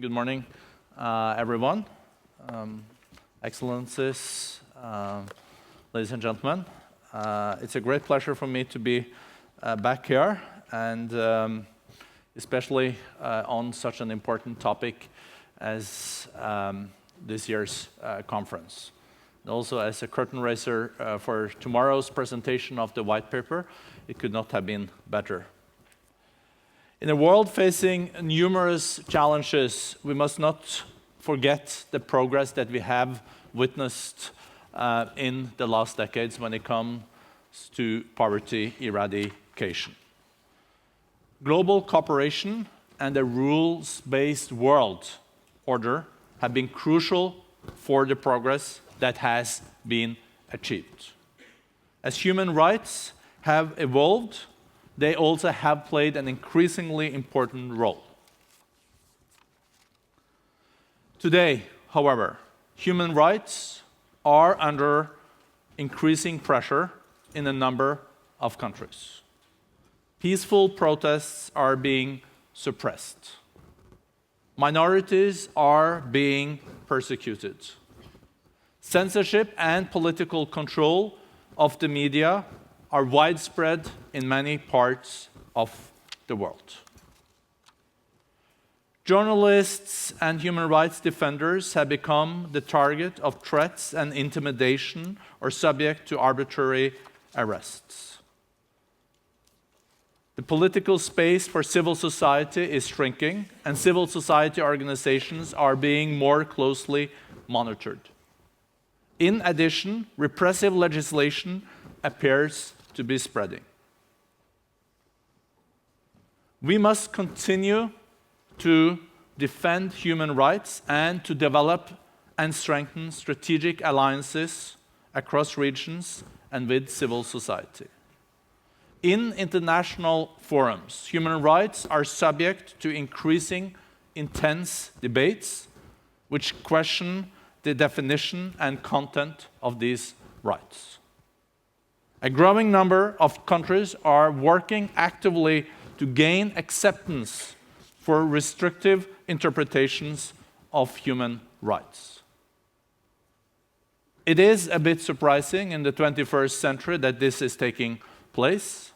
Good morning, everyone. Excellencies, ladies and gentlemen. It's a great pleasure for me to be back here, and especially on such an important topic as this year's conference. And also as a curtain raiser for tomorrow's presentation of the white paper, it could not have been better. In a world facing numerous challenges, we must not forget the progress that we have witnessed in the last decades when it comes to poverty eradication. Global cooperation and a rules-based world order have been crucial for the progress that has been achieved. As human rights have evolved, they also have played an increasingly important role. Today, however, human rights are under increasing pressure in a number of countries. Peaceful protests are being suppressed. Minorities are being persecuted. Censorship and political control of the media are widespread in many parts of the world. Journalists and human rights defenders have become the target of threats and intimidation or subject to arbitrary arrests. The political space for civil society is shrinking, and civil society organizations are being more closely monitored. In addition, repressive legislation appears to be spreading. We must continue to defend human rights and to develop and strengthen strategic alliances across regions and with civil society. In international forums, human rights are subject to increasing intense debates which question the definition and content of these rights. A growing number of countries are working actively to gain acceptance for restrictive interpretations of human rights. It is a bit surprising in the 21st century that this is taking place,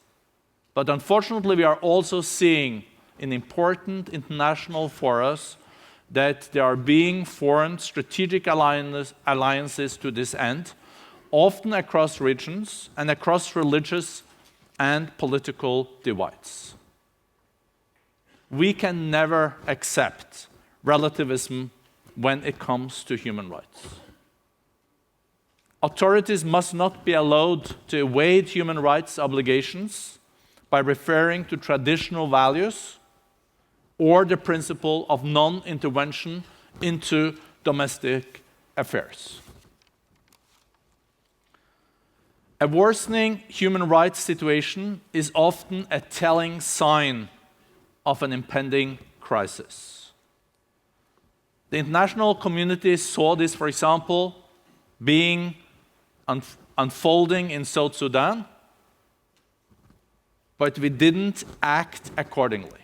but unfortunately we are also seeing in important international forums that there are being formed strategic alliances to this end, often across regions and across religious and political divides. We can never accept relativism when it comes to human rights. Authorities must not be allowed to evade human rights obligations by referring to traditional values or the principle of non-intervention into domestic affairs. A worsening human rights situation is often a telling sign of an impending crisis. The international community saw this, for example, being unfolding in South Sudan, but we didn't act accordingly.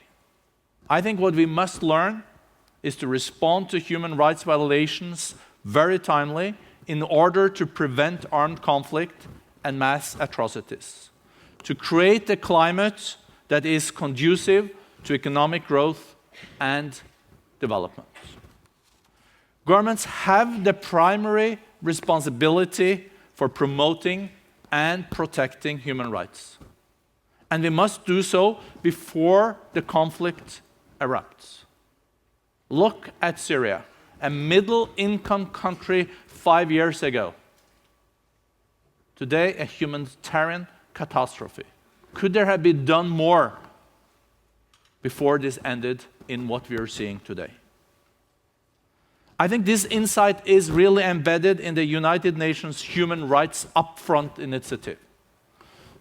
I think what we must learn is to respond to human rights violations very timely in order to prevent armed conflict and mass atrocities, to create a climate that is conducive to economic growth and development. Governments have the primary responsibility for promoting and protecting human rights, and we must do so before the conflict erupts. Look at Syria, a middle-income country 5 years ago. Today, a humanitarian catastrophe. Could there have been done more before this ended in what we are seeing today? I think this insight is really embedded in the United Nations Human Rights Upfront initiative.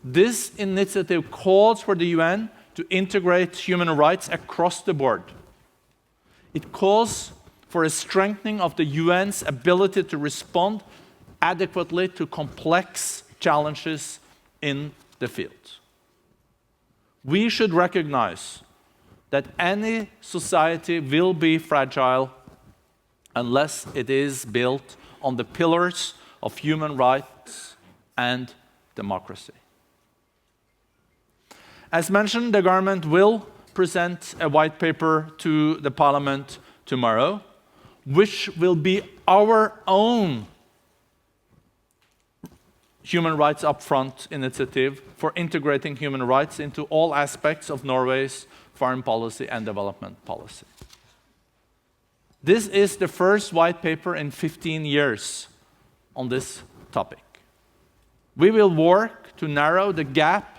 This initiative calls for the UN to integrate human rights across the board. It calls for a strengthening of the UN's ability to respond adequately to complex challenges in the field. We should recognize that any society will be fragile unless it is built on the pillars of human rights and democracy. As mentioned, the government will present a white paper to the Parliament tomorrow, which will be our own human rights upfront initiative for integrating human rights into all aspects of Norway's foreign policy and development policy. This is the first white paper in 15 years on this topic. We will work to narrow the gap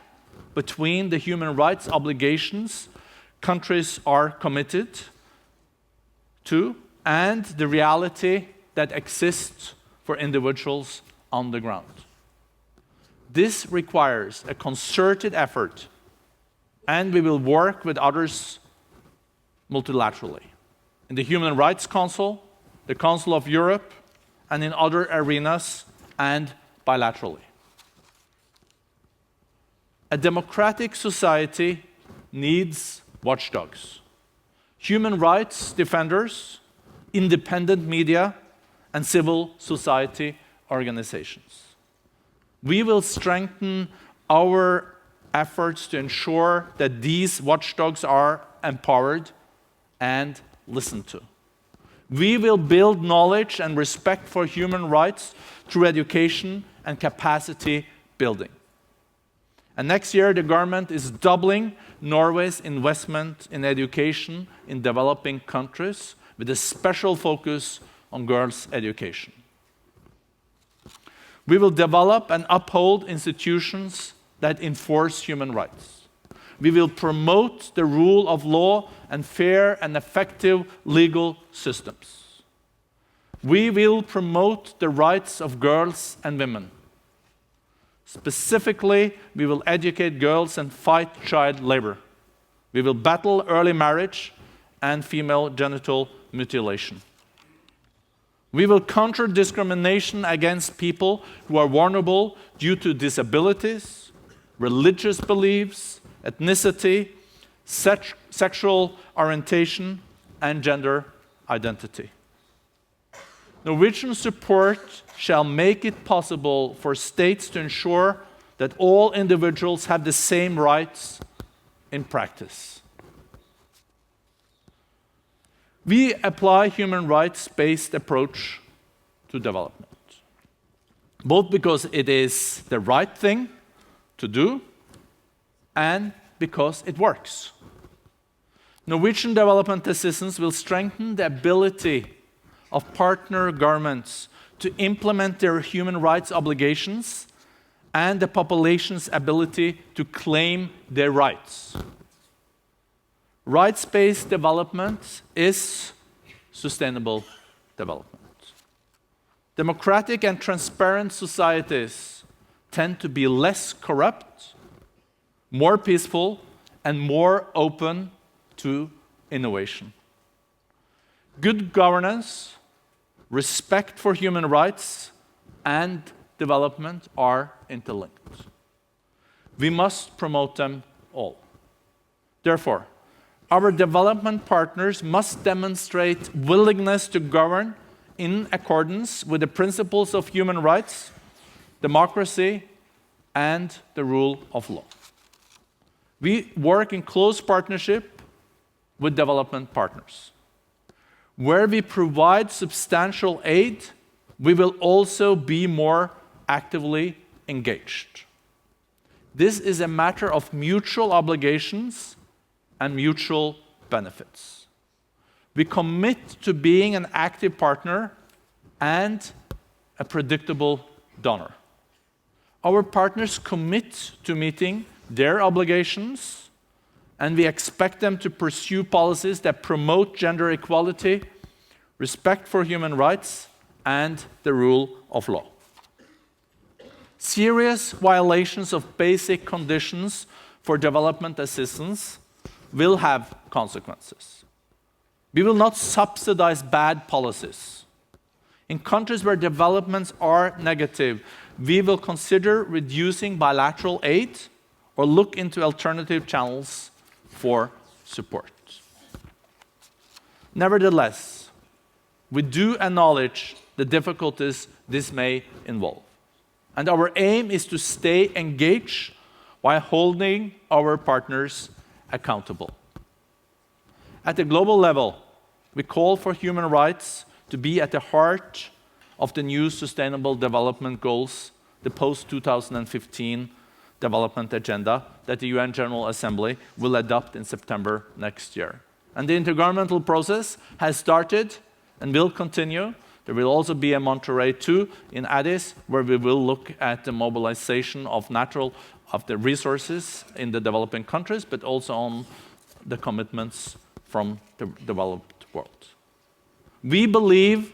between the human rights obligations countries are committed to and the reality that exists for individuals on the ground. This requires a concerted effort, and we will work with others multilaterally. In the Human Rights Council, the Council of Europe, and in other arenas and bilaterally. A democratic society needs watchdogs, human rights defenders, independent media, and civil society organizations. We will strengthen our efforts to ensure that these watchdogs are empowered and listened to. We will build knowledge and respect for human rights through education and capacity building. And next year, the government is doubling Norway's investment in education in developing countries with a special focus on girls' education. We will develop and uphold institutions that enforce human rights. We will promote the rule of law and fair and effective legal systems. We will promote the rights of girls and women. Specifically, we will educate girls and fight child labor. We will battle early marriage and female genital mutilation. We will counter discrimination against people who are vulnerable due to disabilities, religious beliefs, ethnicity, sexual orientation, and gender identity. Norwegian support shall make it possible for states to ensure that all individuals have the same rights in practice. We apply human rights-based approach to development, both because it is the right thing to do and because it works. Norwegian development assistance will strengthen the ability of partner governments to implement their human rights obligations and the population's ability to claim their rights. Rights-based development is sustainable development. Democratic and transparent societies tend to be less corrupt, more peaceful, and more open to innovation. Good governance, respect for human rights, and development are interlinked. We must promote them all. Therefore, our development partners must demonstrate willingness to govern in accordance with the principles of human rights, democracy, and the rule of law. We work in close partnership with development partners. Where we provide substantial aid, we will also be more actively engaged. This is a matter of mutual obligations and mutual benefits. We commit to being an active partner and a predictable donor. Our partners commit to meeting their obligations, and we expect them to pursue policies that promote gender equality, respect for human rights, and the rule of law. Serious violations of basic conditions for development assistance will have consequences. We will not subsidize bad policies. In countries where developments are negative, we will consider reducing bilateral aid or look into alternative channels for support. Nevertheless, we do acknowledge the difficulties this may involve. And our aim is to stay engaged while holding our partners accountable. At the global level, we call for human rights to be at the heart of the new Sustainable Development Goals, the post-2015 development agenda that the UN General Assembly will adopt in September next year. And the intergovernmental process has started and will continue. There will also be a Monterey 2 in Addis, where we will look at the mobilization of the resources in the developing countries, but also on the commitments from the developed world. We believe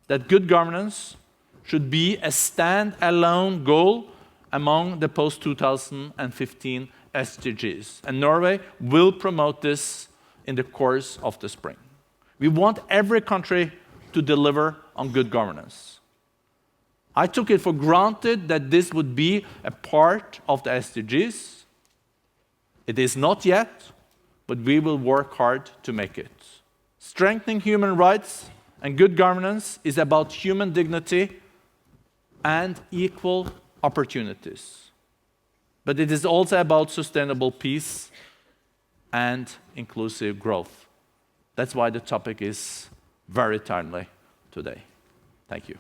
that good governance should be a stand-alone goal among the post-2015 SDGs. And Norway will promote this in the course of the spring. We want every country to deliver on good governance. I took it for granted that this would be a part of the SDGs. It is not yet, but we will work hard to make it. Strengthening human rights and good governance is about human dignity and equal opportunities. But it is also about sustainable peace and inclusive growth. That's why the topic is very timely today. Thank you.